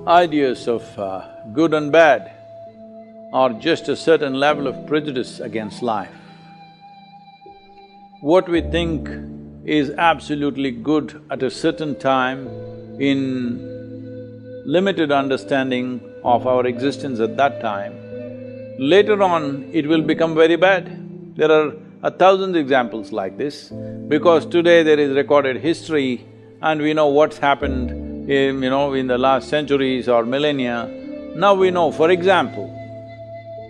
Ideas of good and bad are just a certain level of prejudice against life. What we think is absolutely good at a certain time in limited understanding of our existence at that time, later on it will become very bad. There are 1,000 examples like this, because today there is recorded history and we know what's happened in the last centuries or millennia. Now we know, for example,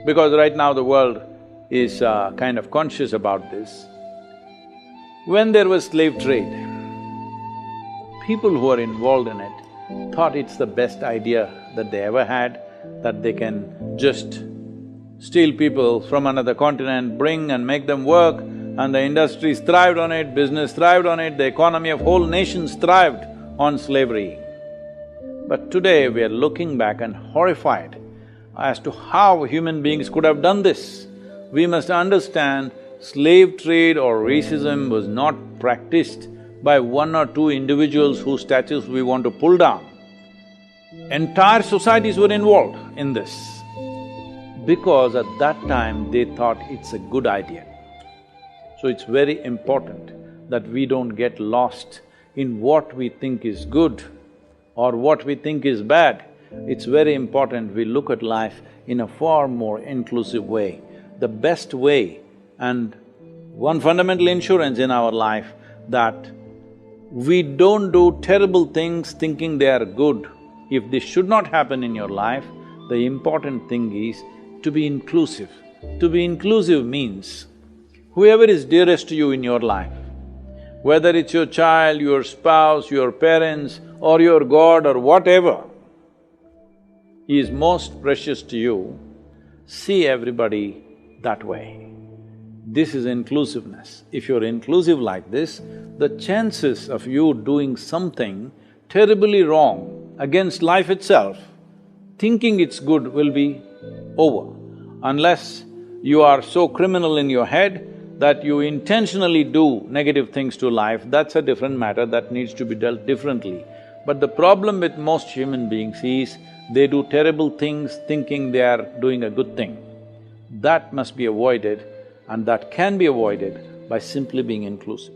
because right now the world is kind of conscious about this. When there was slave trade, people who are involved in it thought it's the best idea that they ever had, that they can just steal people from another continent, bring and make them work, and the industries thrived on it, business thrived on it, the economy of whole nations thrived on slavery. But today we are looking back and horrified as to how human beings could have done this. We must understand slave trade or racism was not practiced by one or two individuals whose statues we want to pull down. Entire societies were involved in this, because at that time they thought it's a good idea. So it's very important that we don't get lost in what we think is good or what we think is bad. It's very important we look at life in a far more inclusive way. The best way and one fundamental insurance in our life that we don't do terrible things thinking they are good. If this should not happen in your life, the important thing is to be inclusive. To be inclusive means whoever is dearest to you in your life, whether it's your child, your spouse, your parents, or your God or whatever is most precious to you, see everybody that way. This is inclusiveness. If you're inclusive like this, the chances of you doing something terribly wrong against life itself, thinking it's good, will be over. Unless you are so criminal in your head that you intentionally do negative things to life, that's a different matter that needs to be dealt differently. But the problem with most human beings is they do terrible things thinking they are doing a good thing. That must be avoided, and that can be avoided by simply being inclusive.